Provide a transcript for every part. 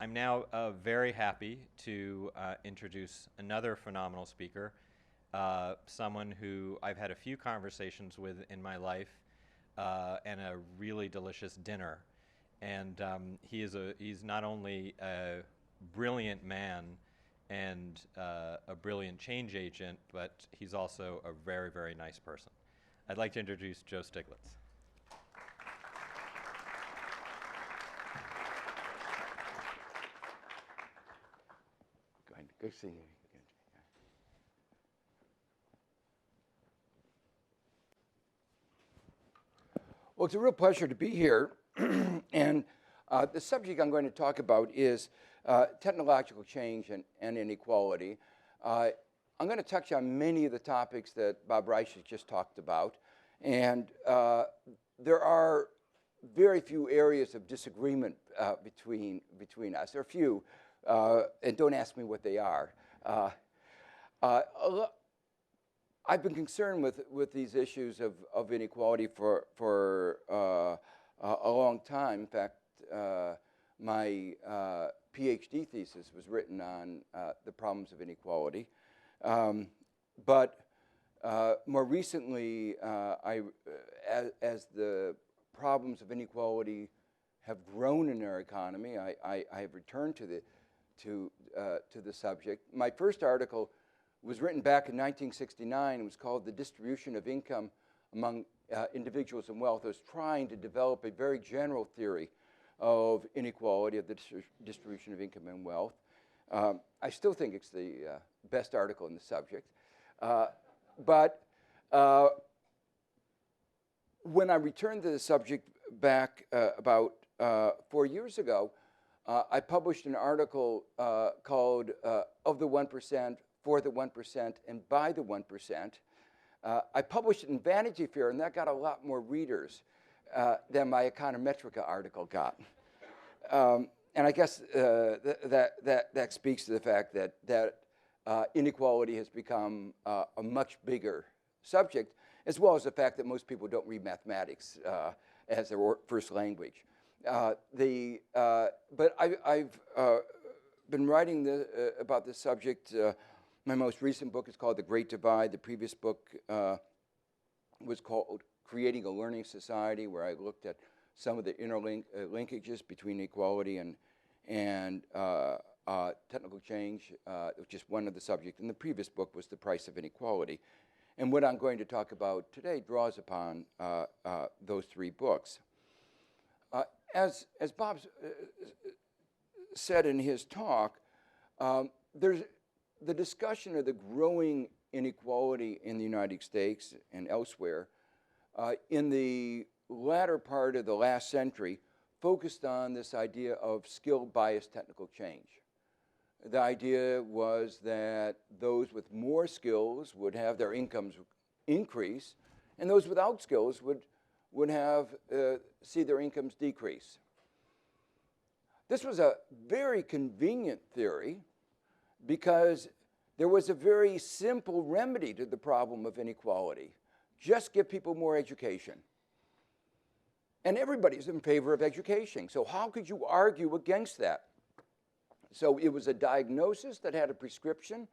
I'm now very happy to introduce another phenomenal speaker, someone who I've had a few conversations with in my life and a really delicious dinner. And he's not only a brilliant man and a brilliant change agent, but he's also a very, very nice person. I'd like to introduce Joe Stiglitz. Go see you. Well, it's a real pleasure to be here. And the subject I'm going to talk about is technological change and inequality. I'm going to touch on many of the topics that Bob Reich has just talked about. And there are very few areas of disagreement between us. There are few, and don't ask me what they are. I've been concerned with these issues of inequality for a long time. In fact, my PhD thesis was written on the problems of inequality. But more recently, as the problems of inequality have grown in our economy, I have returned to the subject. My first article was written back in 1969. It was called The Distribution of Income Among Individuals and Wealth. I was trying to develop a very general theory of inequality, of the distribution of income and wealth. I still think it's the best article in the subject. But when I returned to the subject back about 4 years ago, I published an article called Of the 1%, For the 1%, and By the 1%. I published it in Vanity Fair, and that got a lot more readers than my Econometrica article got. And I guess that speaks to the fact that inequality has become a much bigger subject, as well as the fact that most people don't read mathematics as their first language. But I've been writing about this subject. My most recent book is called The Great Divide. The previous book was called Creating a Learning Society, where I looked at some of the linkages between equality and technical change, which is one of the subjects. And the previous book was The Price of Inequality. And what I'm going to talk about today draws upon those three books. As Bob said in his talk, there's the discussion of the growing inequality in the United States and elsewhere in the latter part of the last century focused on this idea of skill-biased technical change. The idea was that those with more skills would have their incomes increase, and those without skills would have see their incomes decrease. This was a very convenient theory because there was a very simple remedy to the problem of inequality. Just give people more education. And everybody's in favor of education. So how could you argue against that? So it was a diagnosis that had a prescription,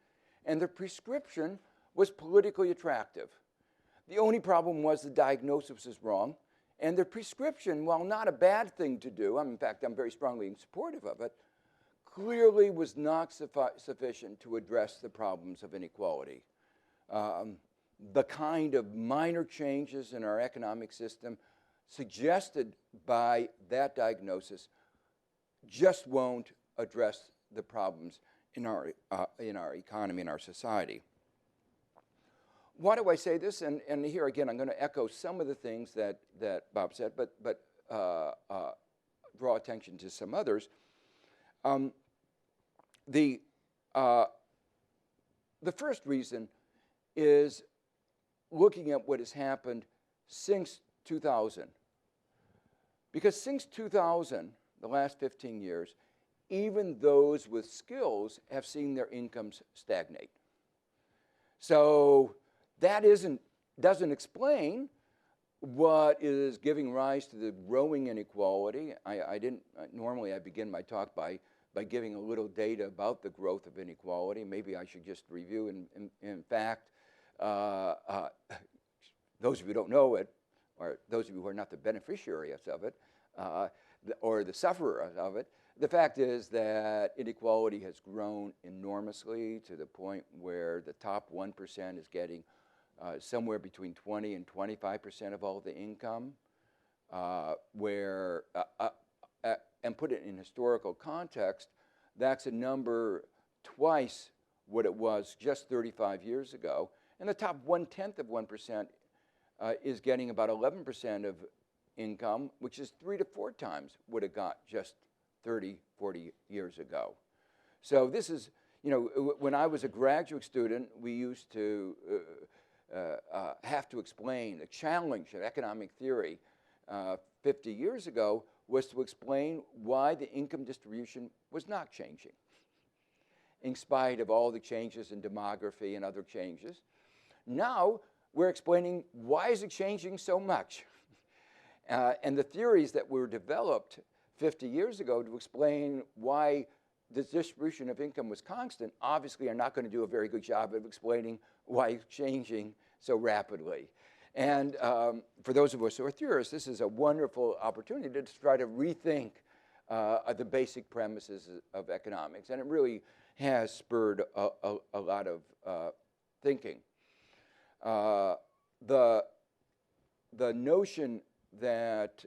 and the prescription was politically attractive. The only problem was the diagnosis was wrong, and the prescription, while not a bad thing to do, in fact, I'm very strongly supportive of it, clearly was not sufficient to address the problems of inequality. The kind of minor changes in our economic system suggested by that diagnosis just won't address the problems in our economy, in our society. Why do I say this? And here again, I'm going to echo some of the things that Bob said, but draw attention to some others. The first reason is looking at what has happened since 2000. Because since 2000, the last 15 years, even those with skills have seen their incomes stagnate. So that doesn't explain what is giving rise to the growing inequality. Normally I begin my talk by by giving a little data about the growth of inequality. Maybe I should just review. In fact, those of you who don't know it, or those of you who are not the beneficiaries of it, or the sufferers of it, the fact is that inequality has grown enormously to the point where the top 1% is getting somewhere between 20 and 25% of all the income, and put it in historical context, that's a number twice what it was just 35 years ago. And the top 1/10 of 1% is getting about 11% of income, which is 3 to 4 times what it got just 30, 40 years ago. So this is, when I was a graduate student, we used to have to explain the challenge of economic theory 50 years ago was to explain why the income distribution was not changing, in spite of all the changes in demography and other changes. Now we're explaining why is it changing so much? And the theories that were developed 50 years ago to explain why the distribution of income was constant obviously are not going to do a very good job of explaining why it's changing so rapidly. And for those of us who are theorists, this is a wonderful opportunity to try to rethink the basic premises of economics. And it really has spurred a lot of thinking. The notion that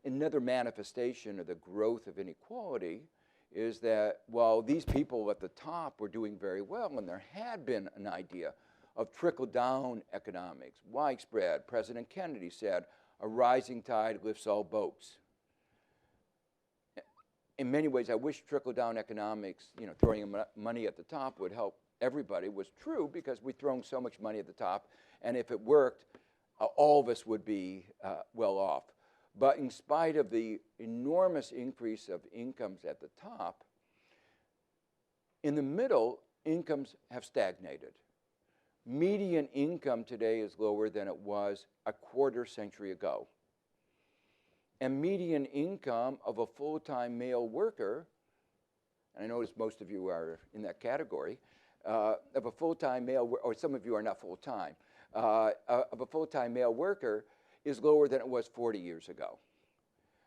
another manifestation of the growth of inequality is that while these people at the top were doing very well, and there had been an idea of trickle-down economics, widespread, President Kennedy said, a rising tide lifts all boats. In many ways, I wish trickle-down economics, throwing money at the top would help everybody, was true because we've thrown so much money at the top, and if it worked, all of us would be well off. But in spite of the enormous increase of incomes at the top, in the middle, incomes have stagnated. Median income today is lower than it was a quarter century ago. And median income of a full-time male worker, and I notice most of you are in that category, of a full-time male, or some of you are not full-time, of a full-time male worker is lower than it was 40 years ago.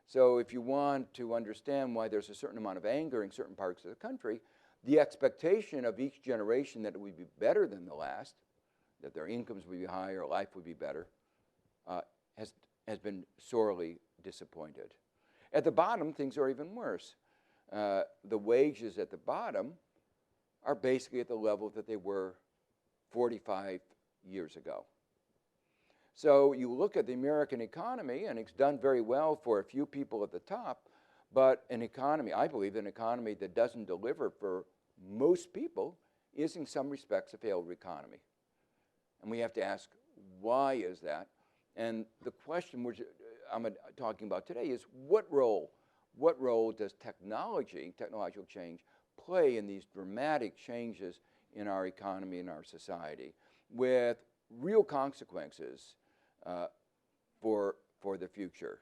So if you want to understand why there's a certain amount of anger in certain parts of the country, the expectation of each generation that it would be better than the last, that their incomes would be higher, life would be better, has been sorely disappointed. At the bottom, things are even worse. The wages at the bottom are basically at the level that they were 45 years ago. So you look at the American economy, and it's done very well for a few people at the top, but an economy, I believe, an economy that doesn't deliver for most people is in some respects a failed economy. And we have to ask, why is that? And the question which I'm talking about today is what role does technological change, play in these dramatic changes in our economy and our society with real consequences for the future?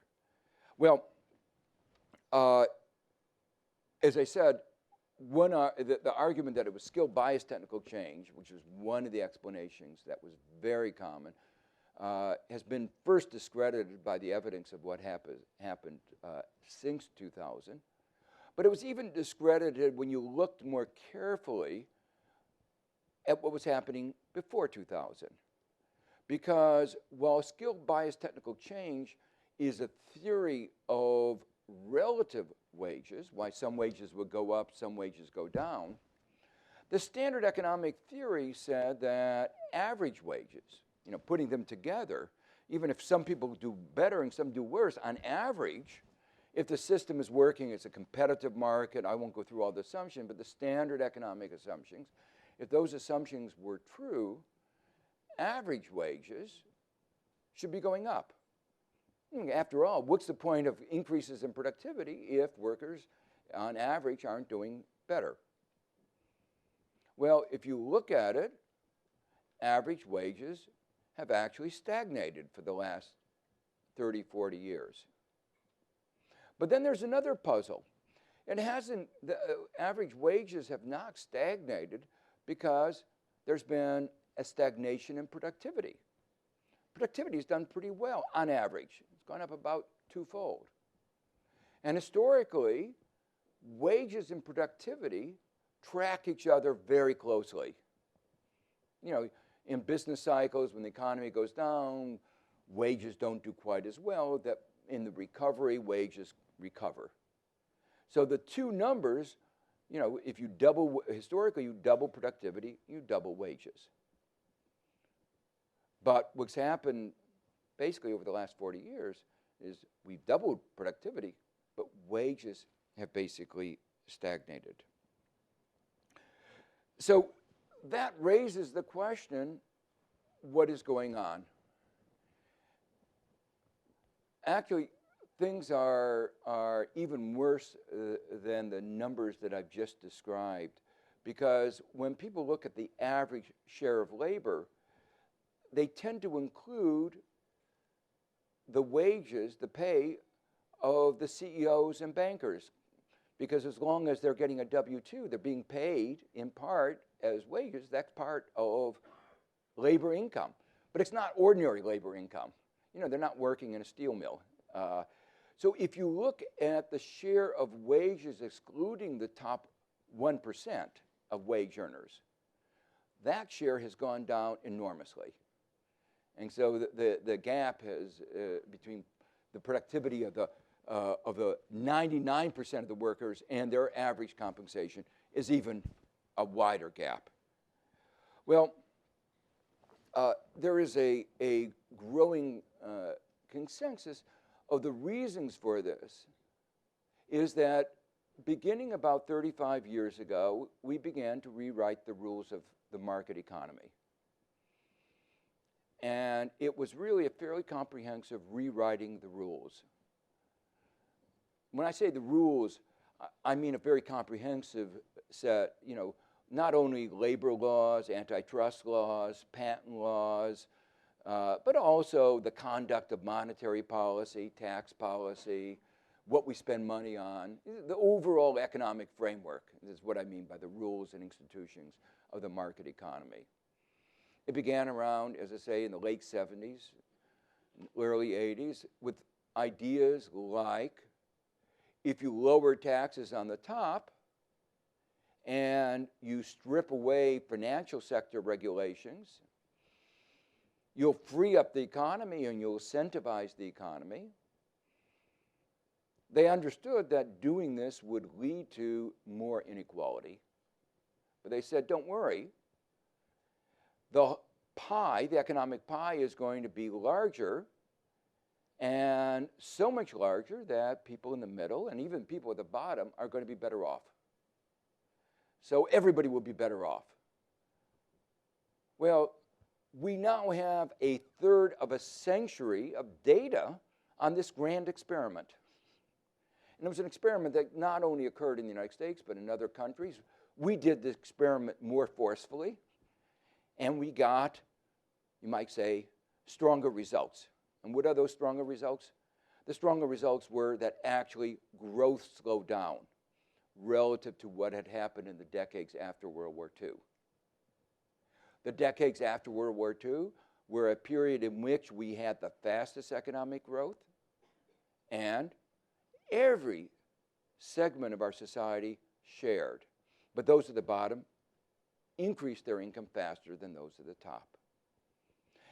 Well, as I said, the argument that it was skill-biased technical change, which is one of the explanations that was very common, has been first discredited by the evidence of what happened since 2000. But it was even discredited when you looked more carefully at what was happening before 2000. Because while skill-biased technical change is a theory of relative wages, why some wages would go up, some wages go down, the standard economic theory said that average wages, putting them together, even if some people do better and some do worse, on average, if the system is working, it's a competitive market, I won't go through all the assumptions, but the standard economic assumptions, if those assumptions were true, average wages should be going up. After all, what's the point of increases in productivity if workers, on average, aren't doing better? Well, if you look at it, average wages have actually stagnated for the last 30, 40 years. But then there's another puzzle. It hasn't, the average wages have not stagnated because there's been a stagnation in productivity. Productivity has done pretty well on average. It's gone up about twofold. And historically, wages and productivity track each other very closely. You know, in business cycles, when the economy goes down, wages don't do quite as well. That in the recovery, wages recover. So the two numbers, you know, if you double, historically you double productivity, you double wages. But what's happened basically over the last 40 years is we've doubled productivity, but wages have basically stagnated. So that raises the question, what is going on? Actually, things are even worse than the numbers that I've just described, because when people look at the average share of labor, they tend to include the wages, the pay of the CEOs and bankers, because as long as they're getting a W-2, they're being paid in part as wages. That's part of labor income, but it's not ordinary labor income. You know, they're not working in a steel mill. So if you look at the share of wages excluding the top 1% of wage earners, that share has gone down enormously. And so the gap has between the productivity of the 99% of the workers and their average compensation is even a wider gap. Well, there is a growing consensus of the reasons for this is that beginning about 35 years ago, we began to rewrite the rules of the market economy. And it was really a fairly comprehensive rewriting the rules. When I say the rules, I mean a very comprehensive set, you know, not only labor laws, antitrust laws, patent laws, but also the conduct of monetary policy, tax policy, what we spend money on, the overall economic framework is what I mean by the rules and institutions of the market economy. It began around, as I say, in the late 70s, early 80s, with ideas like if you lower taxes on the top and you strip away financial sector regulations, you'll free up the economy and you'll incentivize the economy. They understood that doing this would lead to more inequality. But they said, don't worry. The pie, the economic pie, is going to be larger, and so much larger that people in the middle and even people at the bottom are going to be better off. So everybody will be better off. Well, we now have a third of a century of data on this grand experiment. And it was an experiment that not only occurred in the United States, but in other countries. We did the experiment more forcefully, and we got, you might say, stronger results. And what are those stronger results? The stronger results were that actually growth slowed down relative to what had happened in the decades after World War II. The decades after World War II were a period in which we had the fastest economic growth, and every segment of our society shared. But those at the bottom increased their income faster than those at the top.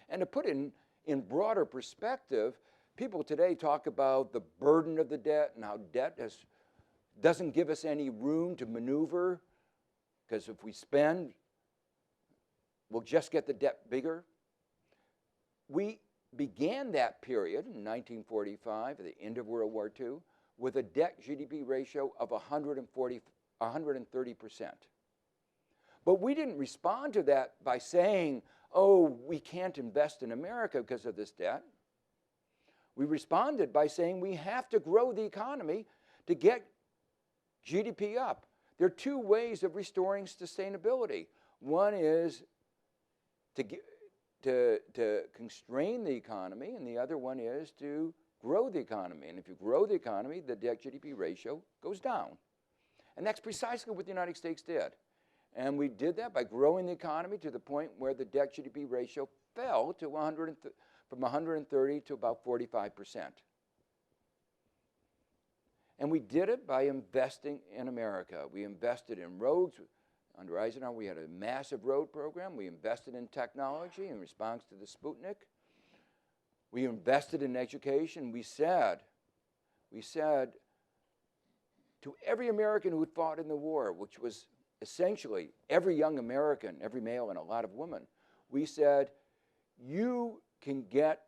And to put it in broader perspective, people today talk about the burden of the debt and how debt doesn't give us any room to maneuver, because if we spend, we'll just get the debt bigger. We began that period in 1945, at the end of World War II, with a debt-GDP ratio of 130%. But we didn't respond to that by saying, oh, we can't invest in America because of this debt. We responded by saying we have to grow the economy to get GDP up. There are two ways of restoring sustainability. One is to constrain the economy, and the other one is to grow the economy. And if you grow the economy, the debt GDP ratio goes down. And that's precisely what the United States did. And we did that by growing the economy to the point where the debt GDP ratio fell to from 130 to about 45%. And we did it by investing in America. We invested in roads. Under Eisenhower, we had a massive road program. We invested in technology in response to the Sputnik. We invested in education. We said to every American who had fought in the war, which was essentially every young American, every male and a lot of women, we said, you can get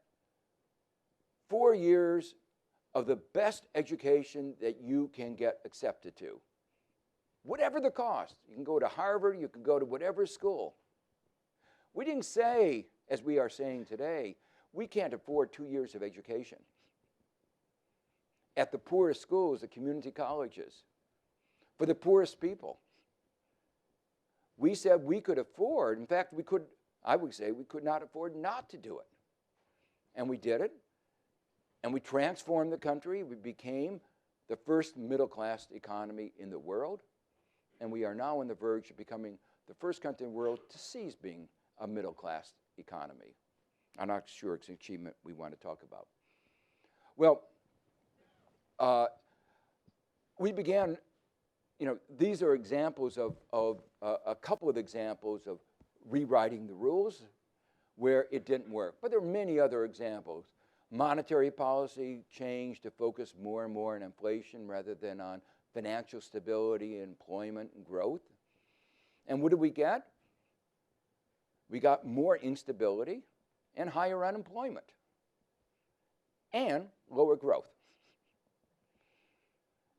4 years of the best education that you can get accepted to. Whatever the cost. You can go to Harvard, you can go to whatever school. We didn't say, as we are saying today, we can't afford 2 years of education. At the poorest schools, the community colleges, for the poorest people. We said we could afford, in fact, I would say we could not afford not to do it. And we did it. And we transformed the country. We became the first middle-class economy in the world. And we are now on the verge of becoming the first country in the world to cease being a middle-class economy. I'm not sure it's an achievement we want to talk about. Well, we began, these are examples of a couple of examples of rewriting the rules where it didn't work. But there are many other examples. Monetary policy changed to focus more and more on inflation rather than on financial stability, employment, and growth. And what did we get? We got more instability and higher unemployment and lower growth.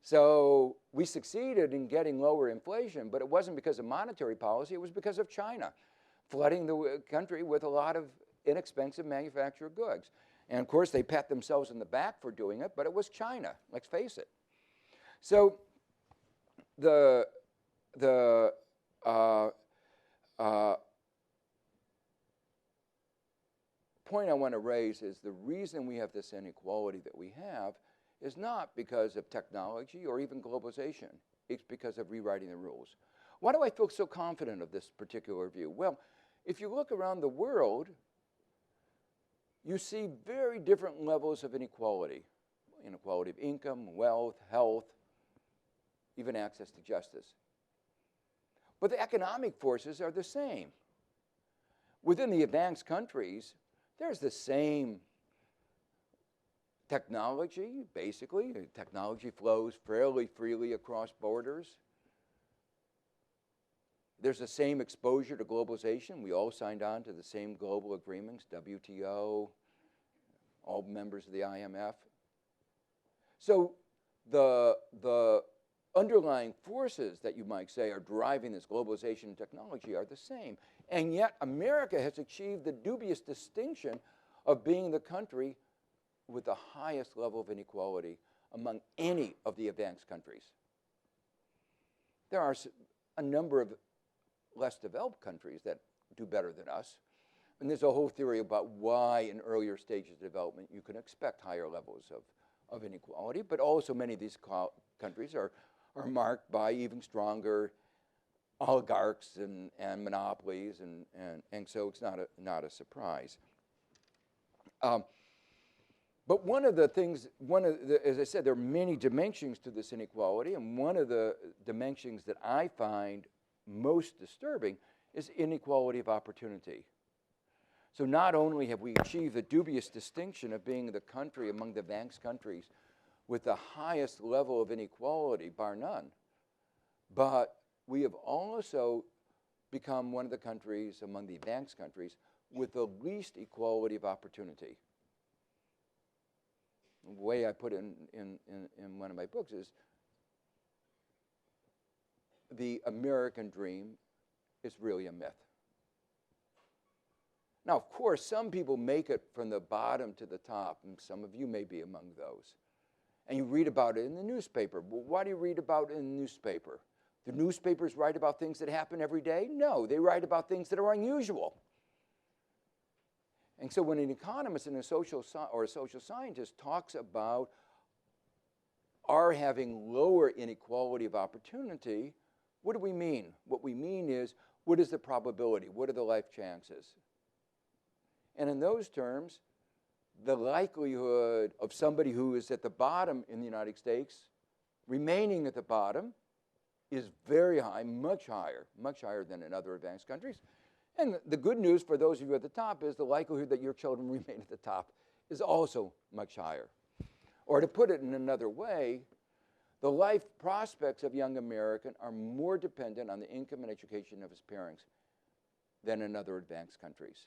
So we succeeded in getting lower inflation, but it wasn't because of monetary policy, it was because of China flooding the country with a lot of inexpensive manufactured goods. And of course, they pat themselves in the back for doing it, but it was China, let's face it. So the point I want to raise is the reason we have this inequality that we have is not because of technology or even globalization. It's because of rewriting the rules. Why do I feel so confident of this particular view? Well, if you look around the world, you see very different levels of inequality. Inequality of income, wealth, health, even access to justice. But the economic forces are the same. Within the advanced countries, there's the same technology, basically. Technology flows fairly freely across borders. There's the same exposure to globalization. We all signed on to the same global agreements, WTO, all members of the IMF. So the underlying forces that you might say are driving this globalization and technology are the same. And yet America has achieved the dubious distinction of being the country with the highest level of inequality among any of the advanced countries. There are a number of less developed countries that do better than us. And there's a whole theory about why in earlier stages of development you can expect higher levels of inequality, but also many of these countries are marked by even stronger oligarchs and monopolies, and so it's not a surprise. But one of the things, as I said, there are many dimensions to this inequality, and one of the dimensions that I find most disturbing is inequality of opportunity. So not only have we achieved the dubious distinction of being the country among the advanced countries with the highest level of inequality, bar none, but we have also become one of the countries among the advanced countries with the least equality of opportunity. The way I put it in one of my books is the American dream is really a myth. Now, of course, some people make it from the bottom to the top, and some of you may be among those. And you read about it in the newspaper. Well, why do you read about it in the newspaper? Do newspapers write about things that happen every day? No, they write about things that are unusual. And so when an economist and a social scientist talks about our having lower inequality of opportunity, what do we mean? What we mean is, what is the probability? What are the life chances? And in those terms, the likelihood of somebody who is at the bottom in the United States remaining at the bottom is very high, much higher than in other advanced countries. And the good news for those of you at the top is the likelihood that your children remain at the top is also much higher. Or to put it in another way, the life prospects of young American are more dependent on the income and education of his parents than in other advanced countries.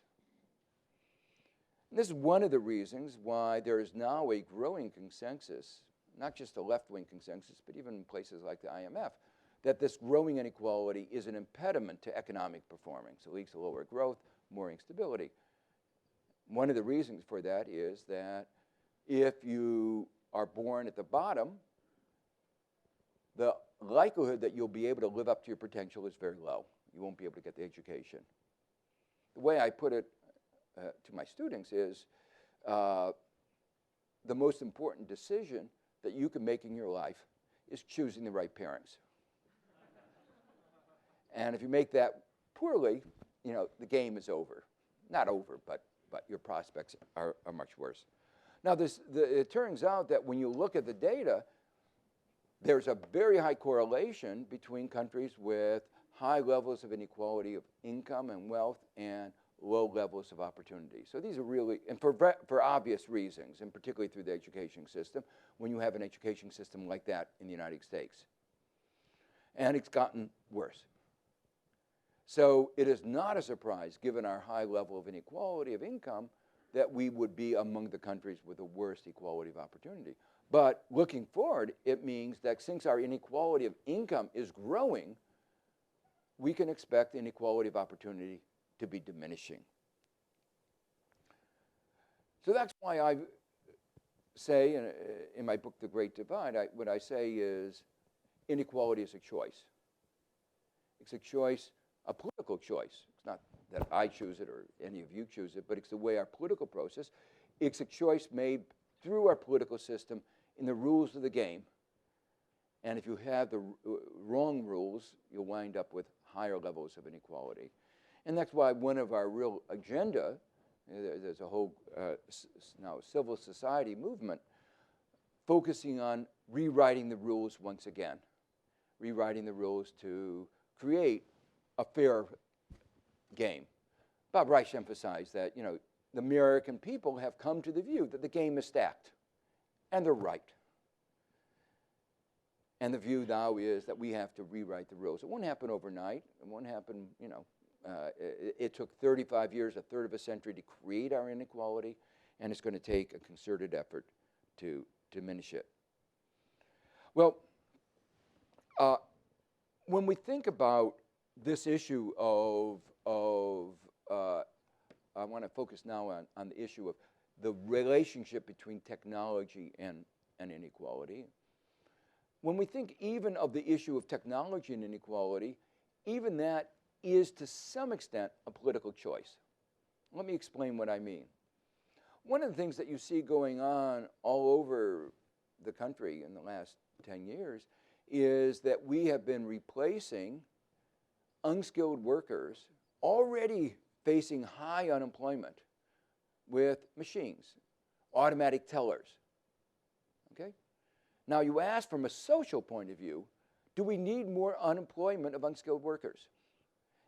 And this is one of the reasons why there is now a growing consensus, not just a left-wing consensus, but even in places like the IMF, that this growing inequality is an impediment to economic performance. It leads to lower growth, more instability. One of the reasons for that is that if you are born at the bottom, the likelihood that you'll be able to live up to your potential is very low. You won't be able to get the education. The way I put it to my students is the most important decision that you can make in your life is choosing the right parents. And if you make that poorly, the game is over. Not over, but your prospects are much worse. Now, it turns out that when you look at the data, there's a very high correlation between countries with high levels of inequality of income and wealth and low levels of opportunity. So these are really, and for obvious reasons, and particularly through the education system, when you have an education system like that in the United States. And it's gotten worse. So it is not a surprise, given our high level of inequality of income, that we would be among the countries with the worst equality of opportunity. But looking forward, it means that since our inequality of income is growing, we can expect inequality of opportunity to be diminishing. So that's why I say in my book, The Great Divide, what I say is inequality is a choice. It's a choice, a political choice. It's not that I choose it or any of you choose it, but it's the way our political process, it's a choice made through our political system in the rules of the game. And if you have the wrong rules, you'll wind up with higher levels of inequality. And that's why one of our real agenda, there's a whole now civil society movement focusing on rewriting the rules once again, rewriting the rules to create a fair game. Bob Reich emphasized that, the American people have come to the view that the game is stacked, and they're right. And the view now is that we have to rewrite the rules. It won't happen overnight. It won't happen, it took 35 years, a third of a century to create our inequality, and it's going to take a concerted effort to diminish it. Well, when we think about this issue of I want to focus now on the issue of the relationship between technology and inequality. When we think even of the issue of technology and inequality, even that is to some extent a political choice. Let me explain what I mean. One of the things that you see going on all over the country in the last 10 years is that we have been replacing unskilled workers already facing high unemployment with machines, automatic tellers. Okay? Now you ask from a social point of view, do we need more unemployment of unskilled workers?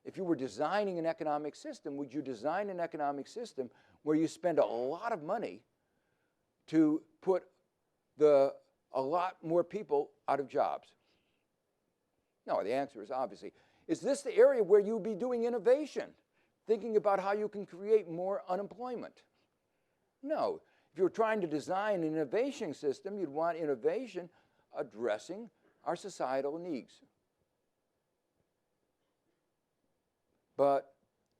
If you were designing an economic system, would you design an economic system where you spend a lot of money to put a lot more people out of jobs? No, the answer is obviously, is this the area where you'll be doing innovation, thinking about how you can create more unemployment? No. If you're trying to design an innovation system, you'd want innovation addressing our societal needs. But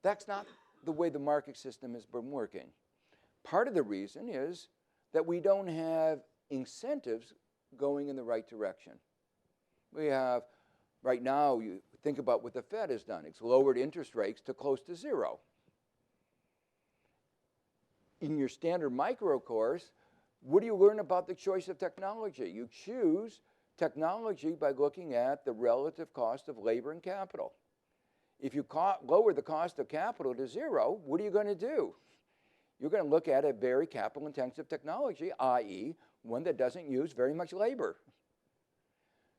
that's not the way the market system has been working. Part of the reason is that we don't have incentives going in the right direction. We have, right now, you think about what the Fed has done. It's lowered interest rates to close to zero. in your standard micro course, what do you learn about the choice of technology? You choose technology by looking at the relative cost of labor and capital. If you lower the cost of capital to zero, what are you going to do? You're going to look at a very capital-intensive technology, i.e., one that doesn't use very much labor.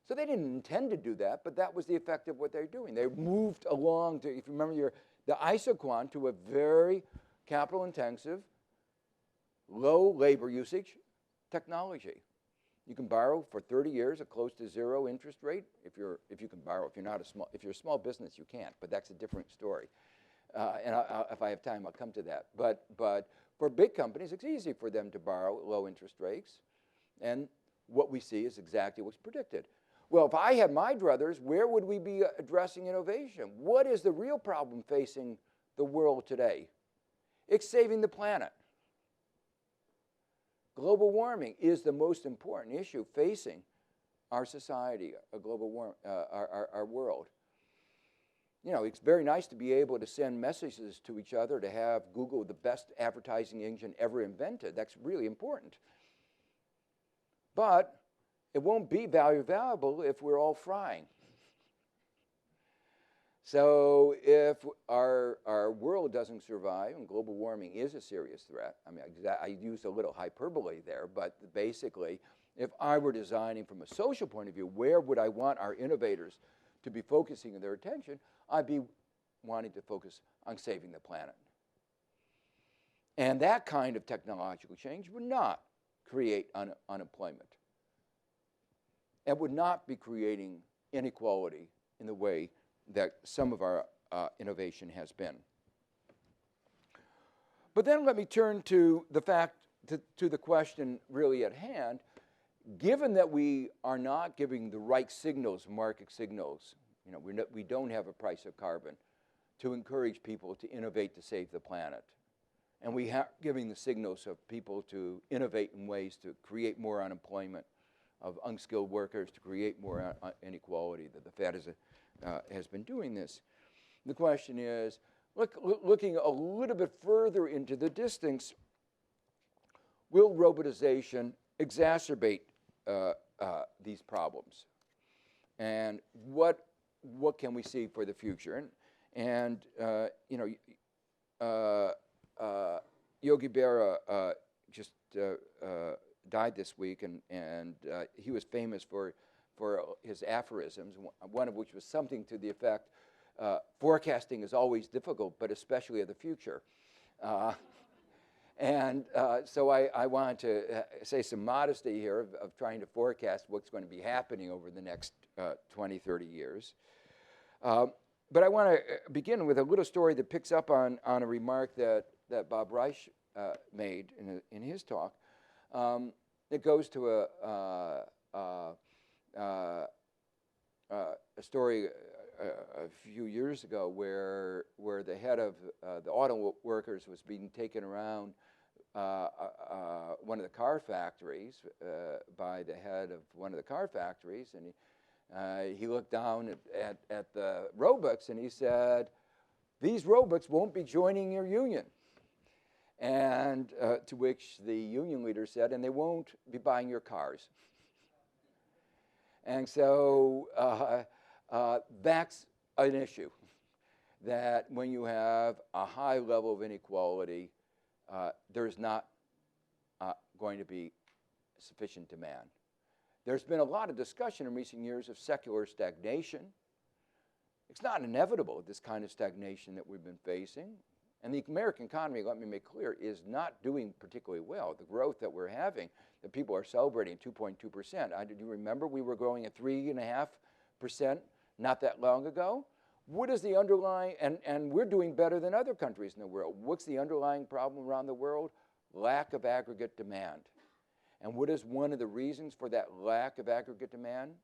So they didn't intend to do that, but that was the effect of what they're doing. They moved along to, if you remember, the isoquant to a very capital-intensive, low labor usage technology. You can borrow for 30 years at close to zero interest rate if you can borrow. If you're a small business, you can't, but that's a different story. And if I have time, I'll come to that. But for big companies, it's easy for them to borrow at low interest rates, and what we see is exactly what's predicted. Well, if I had my druthers, where would we be addressing innovation? What is the real problem facing the world today? It's saving the planet. Global warming is the most important issue facing our society, our world. You know, it's very nice to be able to send messages to each other, to have Google the best advertising engine ever invented. That's really important. But it won't be valuable if we're all frying. So if our world doesn't survive, and global warming is a serious threat, I mean, I used a little hyperbole there, but basically, if I were designing from a social point of view, where would I want our innovators to be focusing their attention? I'd be wanting to focus on saving the planet. And that kind of technological change would not create unemployment. It would not be creating inequality in the way that some of our innovation has been. But then let me turn to the to the question really at hand. Given that we are not giving the right signals, market signals, you know, we don't have a price of carbon to encourage people to innovate to save the planet. And we are giving the signals of people to innovate in ways to create more unemployment of unskilled workers, to create more inequality. That the Fed has been doing this. The question is, looking a little bit further into the distance, will robotization exacerbate these problems? And what can we see for the future? And you know, Yogi Berra just died this week, and he was famous for his aphorisms, one of which was something to the effect, forecasting is always difficult, but especially of the future. So I want to say some modesty here of trying to forecast what's going to be happening over the next 20, 30 years. But I want to begin with a little story that picks up on a remark that Bob Reich made in his talk. It goes to a story a few years ago where the head of the auto workers was being taken around one of the car factories by the head of one of the car factories, and he looked down at the robots and he said, "These robots won't be joining your union." And to which the union leader said, "And they won't be buying your cars." And so that's an issue, that when you have a high level of inequality, there's not going to be sufficient demand. There's been a lot of discussion in recent years of secular stagnation. It's not inevitable, this kind of stagnation that we've been facing. And the American economy, let me make clear, is not doing particularly well. The growth that we're having, that people are celebrating 2.2%. Do you remember we were growing at 3.5% not that long ago? What is the underlying, and we're doing better than other countries in the world. What's the underlying problem around the world? Lack of aggregate demand. And what is one of the reasons for that lack of aggregate demand?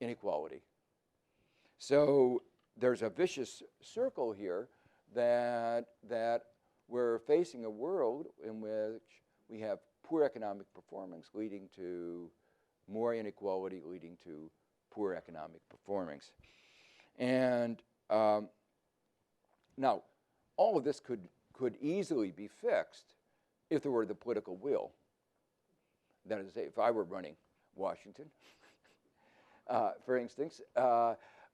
Inequality. So there's a vicious circle here that we're facing a world in which we have poor economic performance leading to more inequality, leading to poor economic performance. And now, all of this could could easily be fixed if there were the political will. That is to say, if I were running Washington, for instance,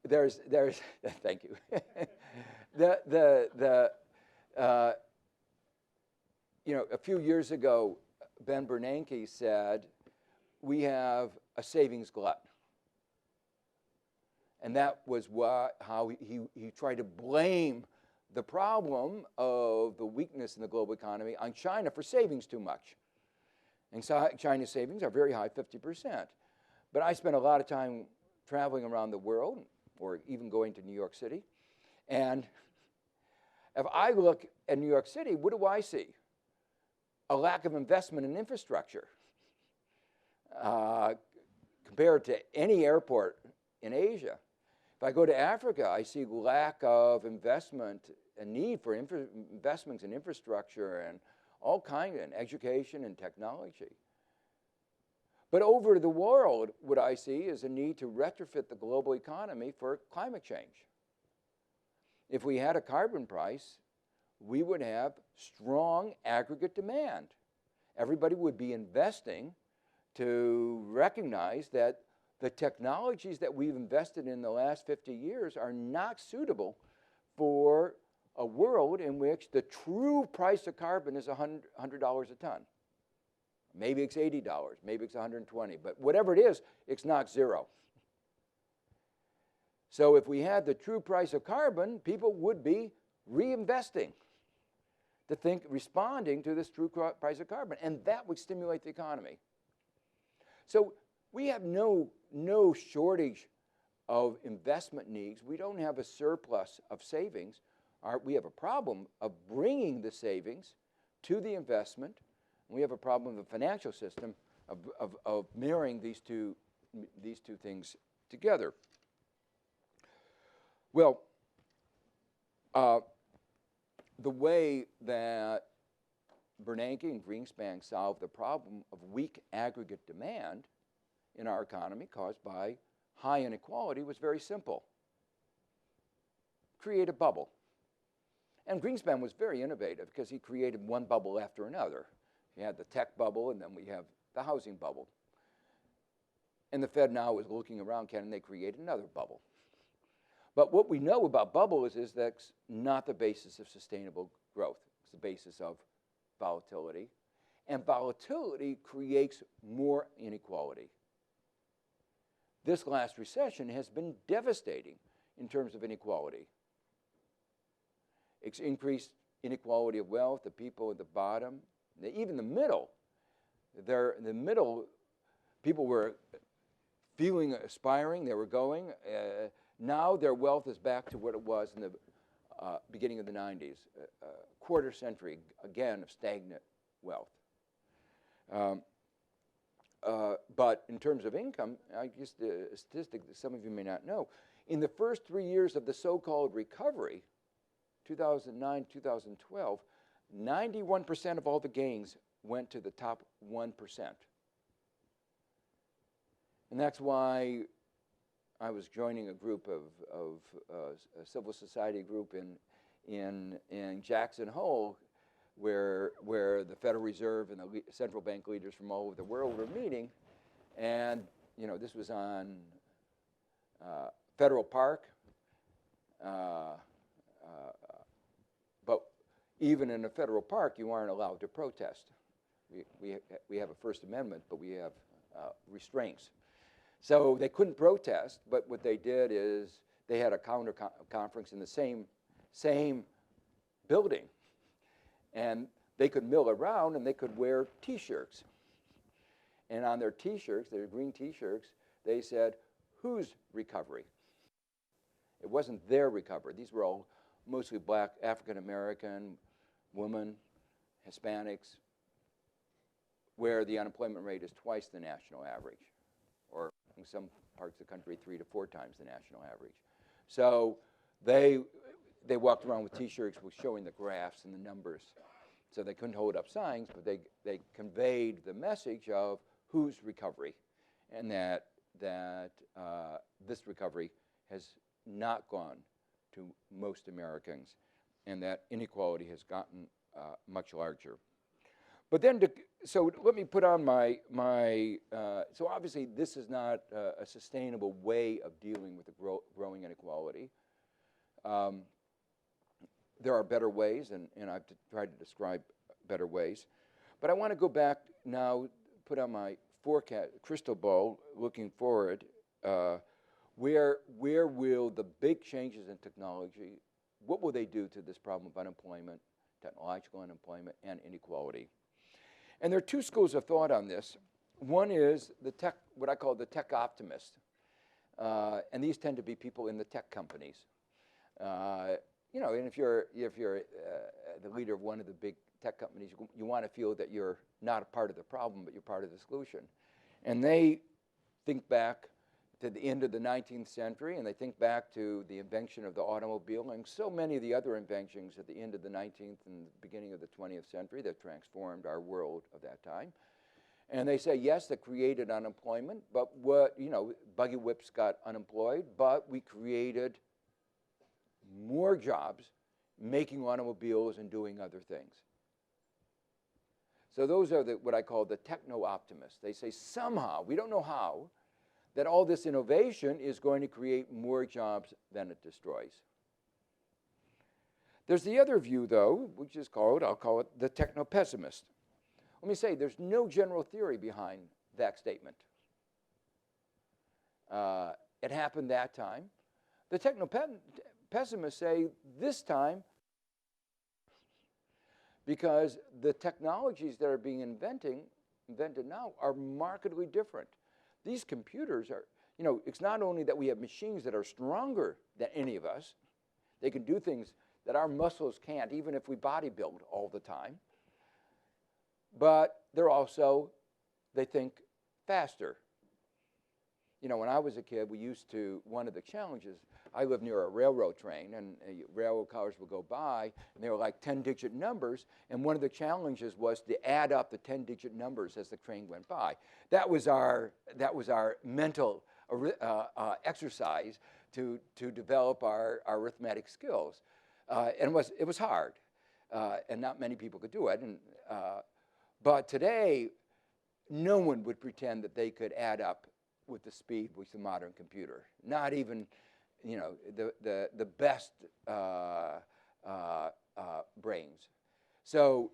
there's thank you. A few years ago, Ben Bernanke said, we have a savings glut. And that was how he tried to blame the problem of the weakness in the global economy on China for savings too much. And so China's savings are very high, 50%. But I spent a lot of time traveling around the world, or even going to New York City. And if I look at New York City, what do I see? A lack of investment in infrastructure. Compared to any airport in Asia. If I go to Africa, I see lack of investment, a need for investments in infrastructure and all kinds, in education and technology. But over the world, what I see is a need to retrofit the global economy for climate change. If we had a carbon price, we would have strong aggregate demand. Everybody would be investing to recognize that the technologies that we've invested in the last 50 years are not suitable for a world in which the true price of carbon is $100 a ton. Maybe it's $80, maybe it's $120, but whatever it is, it's not zero. So if we had the true price of carbon, people would be reinvesting responding to this true price of carbon, and that would stimulate the economy. So we have no shortage of investment needs. We don't have a surplus of savings. We have a problem of bringing the savings to the investment. We have a problem of the financial system of marrying these two things together. Well, the way that Bernanke and Greenspan solved the problem of weak aggregate demand in our economy caused by high inequality was very simple. Create a bubble. And Greenspan was very innovative because he created one bubble after another. He had the tech bubble, and then we have the housing bubble. And the Fed now is looking around, can they create another bubble? But what we know about bubbles is that's not the basis of sustainable growth. It's the basis of volatility. And volatility creates more inequality. This last recession has been devastating in terms of inequality. It's increased inequality of wealth, the people at the bottom, even the middle. The middle, people were feeling aspiring, they were going. Now their wealth is back to what it was in the beginning of the 90s, a quarter century, again, of stagnant wealth. But in terms of income, I guess the statistic that some of you may not know, in the first 3 years of the so-called recovery, 2009, 2012, 91% of all the gains went to the top 1%. And that's why I was joining a group of a civil society group in Jackson Hole, where the Federal Reserve and the central bank leaders from all over the world were meeting. And this was on Federal Park. But even in a federal park, you aren't allowed to protest. We have a First Amendment, but we have restraints. So they couldn't protest, but what they did is they had a counter conference in the same building. And they could mill around and they could wear T-shirts. And on their T-shirts, their green T-shirts, they said, whose recovery? It wasn't their recovery. These were all mostly black, African-American, women, Hispanics, where the unemployment rate is twice the national average, or in some parts of the country, 3 to 4 times the national average. So they walked around with T-shirts showing the graphs and the numbers. So they couldn't hold up signs, but they conveyed the message of whose recovery, and that this recovery has not gone to most Americans. and that inequality has gotten much larger. But then, so let me put on so obviously this is not a sustainable way of dealing with the growing inequality. There are better ways, and I've tried to describe better ways. But I want to go back now, put on my forecast, crystal ball, looking forward. Where will the big changes in technology, what will they do to this problem of unemployment, technological unemployment, and inequality? And there are two schools of thought on this. One is what I call the tech optimist. And these tend to be people in the tech companies. You know, and if you're the leader of one of the big tech companies, you want to feel that you're not a part of the problem, but you're part of the solution. And they think back to the end of the 19th century, and they think back to the invention of the automobile and so many of the other inventions at the end of the 19th and the beginning of the 20th century that transformed our world of that time. And they say, yes, that created unemployment, but buggy whips got unemployed, but we created more jobs making automobiles and doing other things. So those are what I call the techno-optimists. They say somehow, we don't know how, that all this innovation is going to create more jobs than it destroys. There's the other view, though, which is I'll call it the techno-pessimist. Let me say, there's no general theory behind that statement. It happened that time. The techno-pessimists say this time, because the technologies that are being invented now are markedly different. These computers are, it's not only that we have machines that are stronger than any of us. They can do things that our muscles can't, even if we bodybuild all the time. But they're also, they think faster. When I was a kid, one of the challenges, I lived near a railroad train, and railroad cars would go by, and they were like 10-digit numbers, and one of the challenges was to add up the 10-digit numbers as the train went by. That was our mental exercise to develop our arithmetic skills. And it was hard, and not many people could do it. But today, no one would pretend that they could add up with the speed with the modern computer. Not even, the best brains. So,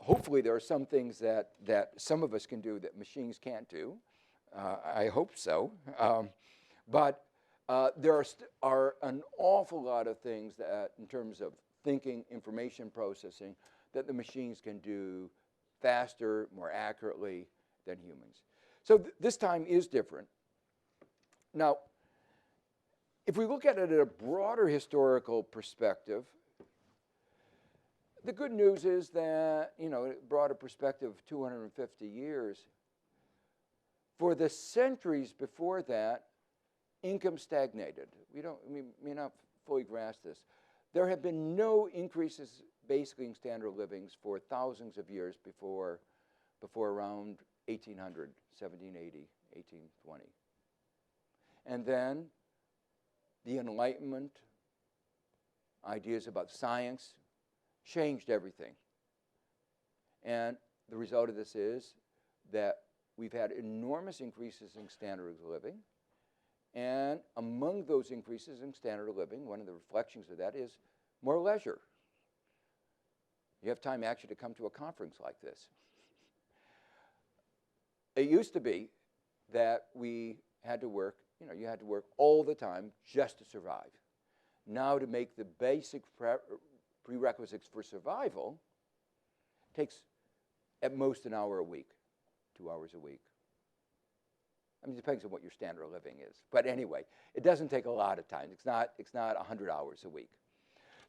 hopefully there are some things that some of us can do that machines can't do. I hope so. But there are an awful lot of things that, in terms of thinking, information processing, that the machines can do faster, more accurately than humans. So this time is different. Now, if we look at it at a broader historical perspective, the good news is that, a broader perspective of 250 years, for the centuries before that, income stagnated. We may not fully grasp this. There have been no increases basically in standard of livings for thousands of years before around 1800, 1780, 1820. And then the Enlightenment, ideas about science, changed everything. And the result of this is that we've had enormous increases in standard of living. And among those increases in standard of living, one of the reflections of that is more leisure. You have time actually to come to a conference like this. It used to be that we had to work, you had to work all the time just to survive. Now, to make the basic prerequisites for survival takes at most an hour a week, 2 hours a week. I mean, it depends on what your standard of living is. But anyway, it doesn't take a lot of time. It's not 100 hours a week.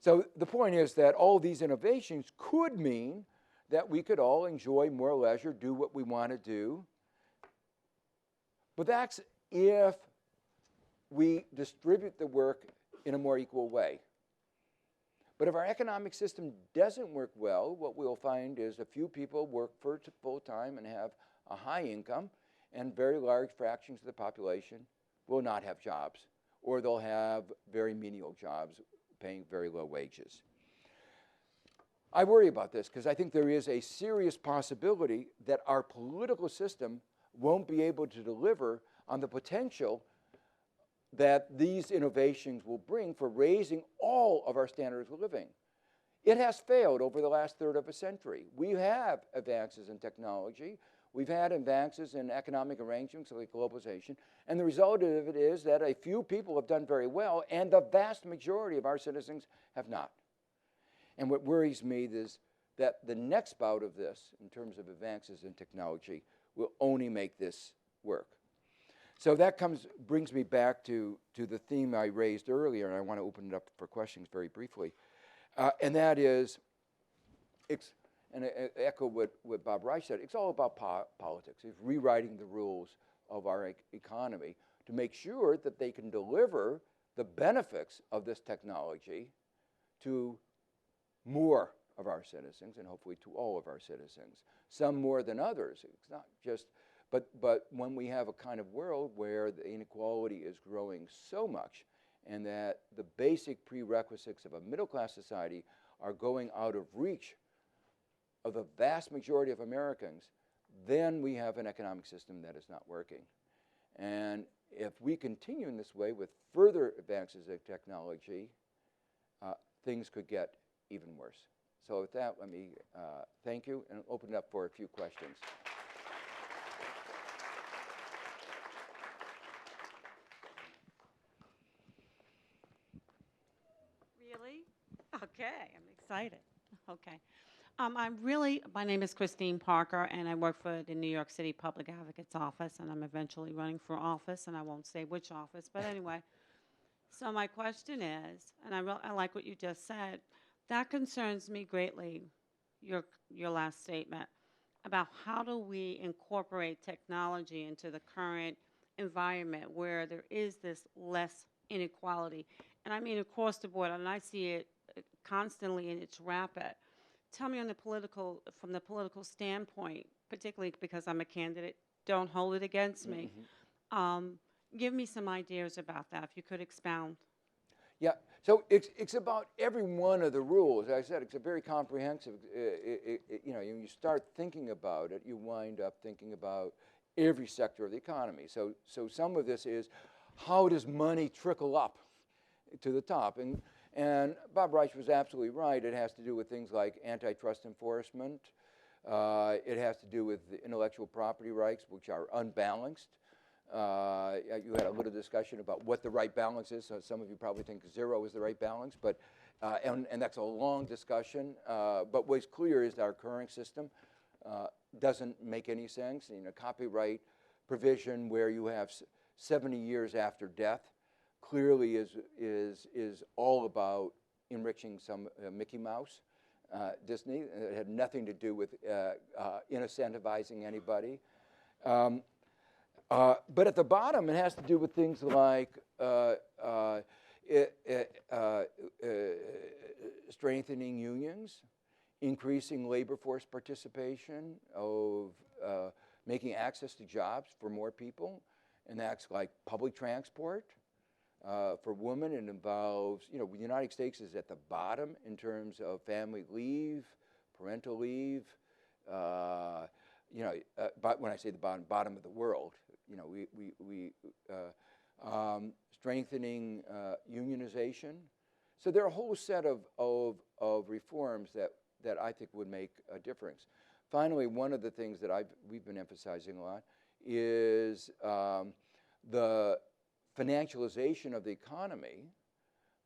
So the point is that all these innovations could mean that we could all enjoy more leisure, do what we want to do. But that's if we distribute the work in a more equal way. But if our economic system doesn't work well, what we'll find is a few people work for full time and have a high income, and very large fractions of the population will not have jobs, or they'll have very menial jobs paying very low wages. I worry about this because I think there is a serious possibility that our political system won't be able to deliver on the potential that these innovations will bring for raising all of our standards of living. It has failed over the last third of a century. We have advances in technology. We've had advances in economic arrangements like globalization. And the result of it is that a few people have done very well, and the vast majority of our citizens have not. And what worries me is that the next bout of this, in terms of advances in technology, will only make this work. So that brings me back to the theme I raised earlier, and I want to open it up for questions very briefly. And that is, and I echo what Bob Reich said, it's all about politics. It's rewriting the rules of our economy to make sure that they can deliver the benefits of this technology to more of our citizens, and hopefully to all of our citizens. Some more than others. It's not just, but when we have a kind of world where the inequality is growing so much, and that the basic prerequisites of a middle-class society are going out of reach of the vast majority of Americans, then we have an economic system that is not working. And if we continue in this way with further advances in technology, things could get even worse. So with that, let me thank you and open it up for a few questions. Really? Okay, I'm excited. Okay. My name is Christine Parker, and I work for the New York City Public Advocate's Office, and I'm eventually running for office, and I won't say which office, but anyway. So my question is, and I like what you just said, that concerns me greatly, your last statement, about how do we incorporate technology into the current environment where there is this less inequality. And I mean across the board, and I see it constantly, and it's rapid. Tell me from the political standpoint, particularly because I'm a candidate, don't hold it against me. Give me some ideas about that, if you could expound. Yeah, so it's about every one of the rules. As I said, it's a very comprehensive, when you start thinking about it, you wind up thinking about every sector of the economy. So some of this is, how does money trickle up to the top? And Bob Reich was absolutely right. It has to do with things like antitrust enforcement. It has to do with the intellectual property rights, which are unbalanced. You had a little discussion about what the right balance is. So some of you probably think 0 is the right balance, but and that's a long discussion. But what's clear is that our current system doesn't make any sense. Copyright provision where you have 70 years after death clearly is all about enriching some Mickey Mouse, Disney. It had nothing to do with incentivizing anybody. But at the bottom, it has to do with things like strengthening unions, increasing labor force participation, of making access to jobs for more people, and that's like public transport. For women, it involves, the United States is at the bottom in terms of family leave, parental leave. But when I say the bottom of the world, strengthening unionization. So there are a whole set of reforms that I think would make a difference. Finally, one of the things that we've been emphasizing a lot is the financialization of the economy,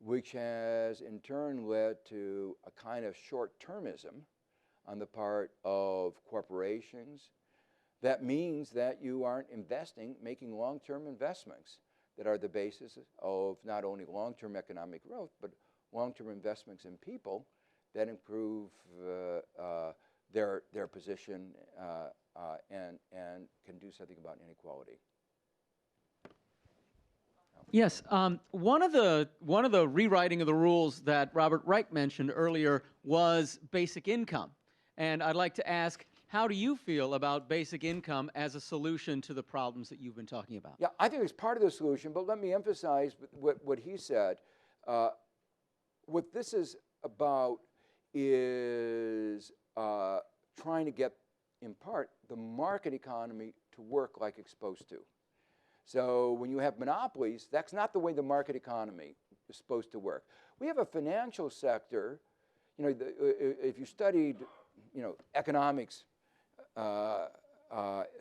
which has in turn led to a kind of short-termism on the part of corporations. That means that you aren't making long-term investments that are the basis of not only long-term economic growth, but long-term investments in people that improve their position and can do something about inequality. Yes, one of the rewriting of the rules that Robert Reich mentioned earlier was basic income. And I'd like to ask, how do you feel about basic income as a solution to the problems that you've been talking about? Yeah, I think it's part of the solution, but let me emphasize what he said. What this is about is trying to get, in part, the market economy to work like it's supposed to. So when you have monopolies, that's not the way the market economy is supposed to work. We have a financial sector, if you studied, economics,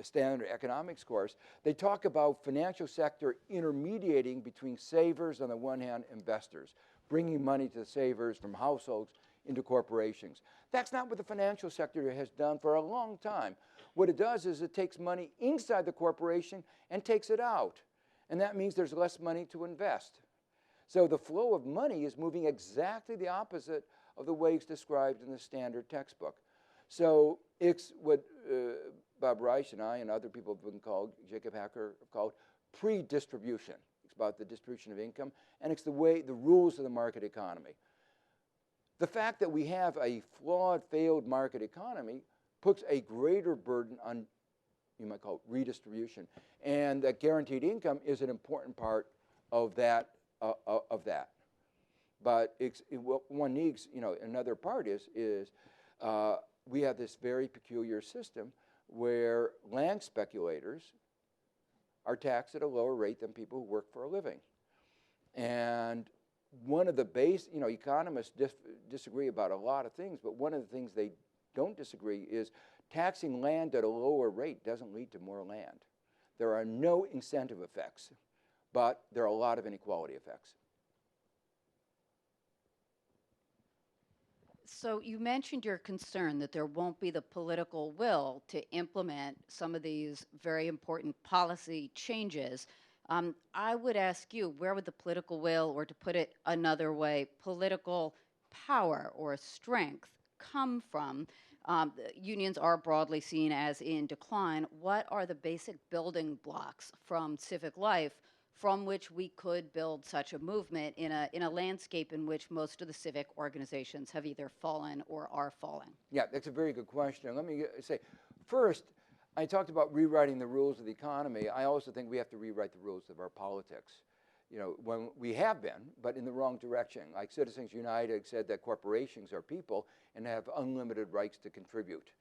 standard economics course, they talk about financial sector intermediating between savers on the one hand, investors, bringing money to the savers from households into corporations. That's not what the financial sector has done for a long time. What it does is it takes money inside the corporation and takes it out. And that means there's less money to invest. So the flow of money is moving exactly the opposite of the way it's described in the standard textbook. So it's what Bob Reich and I and other people have been called, Jacob Hacker have called pre-distribution. It's about the distribution of income, and it's the rules of the market economy. The fact that we have a flawed, failed market economy puts a greater burden on, you might call it, redistribution, and that guaranteed income is an important part of that. But what one needs, another part is we have this very peculiar system where land speculators are taxed at a lower rate than people who work for a living. And one of the economists disagree about a lot of things, but one of the things they don't disagree is taxing land at a lower rate doesn't lead to more land. There are no incentive effects, but there are a lot of inequality effects. So you mentioned your concern that there won't be the political will to implement some of these very important policy changes. I would ask you, where would the political will, or to put it another way, political power or strength come from? Unions are broadly seen as in decline. What are the basic building blocks from civic life from which we could build such a movement in a landscape in which most of the civic organizations have either fallen or are falling? Yeah, that's a very good question. Let me say, first, I talked about rewriting the rules of the economy. I also think we have to rewrite the rules of our politics. When we have been, but in the wrong direction. Like Citizens United said that corporations are people and have unlimited rights to contribute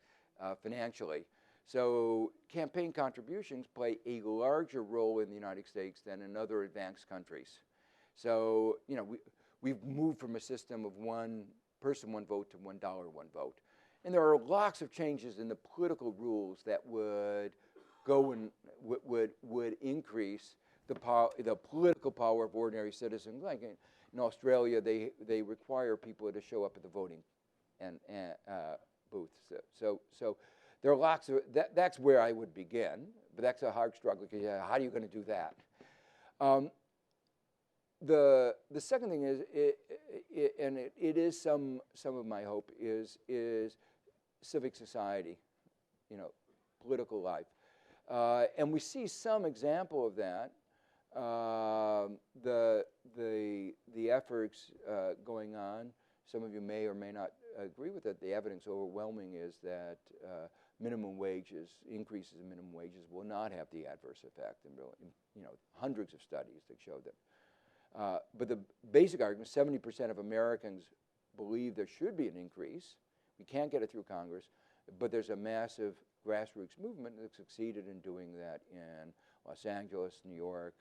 financially. So campaign contributions play a larger role in the United States than in other advanced countries. So, we've moved from a system of one person, one vote to $1, one vote. And there are lots of changes in the political rules that would go and would increase the political power of ordinary citizens. Like in Australia, they require people to show up at the voting booths. So there are lots of, that's where I would begin, but that's a hard struggle, because how are you going to do that? The second thing is, it is some of my hope, is civic society, political life. And we see some example of that. The efforts going on, some of you may or may not agree with it. The evidence overwhelming is that minimum wages, increases in minimum wages, will not have the adverse effect. And really, hundreds of studies that show that. But the basic argument, 70% of Americans believe there should be an increase. We can't get it through Congress, but there's a massive grassroots movement that succeeded in doing that in Los Angeles, New York,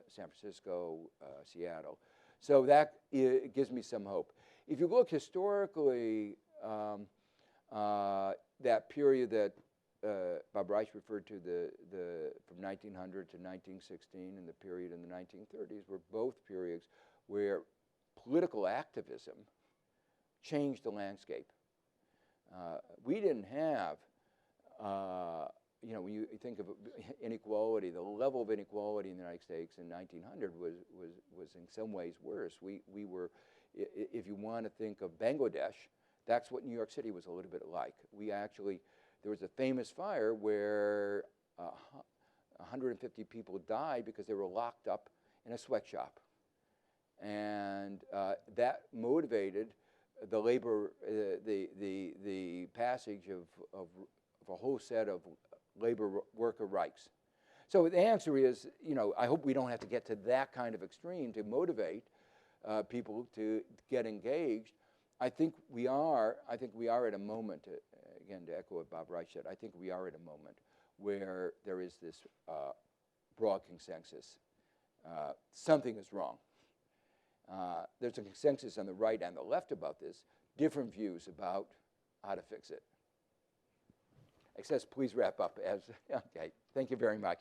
San Francisco, Seattle. So that gives me some hope. If you look historically, that period that Bob Reich referred to, from 1900 to 1916, and the period in the 1930s, were both periods where political activism changed the landscape. We didn't have, when you think of inequality, the level of inequality in the United States in 1900 was in some ways worse. We were, if you want to think of Bangladesh, that's what New York City was a little bit like. There was a famous fire where 150 people died because they were locked up in a sweatshop. And that motivated the labor, the passage of a whole set of labor worker rights. So the answer is, I hope we don't have to get to that kind of extreme to motivate people to get engaged. I think we are at a moment, again, to echo what Bob Reich said, I think we are at a moment where there is this broad consensus. Something is wrong. There's a consensus on the right and the left about this, different views about how to fix it. Access, please wrap up. Okay, thank you very much.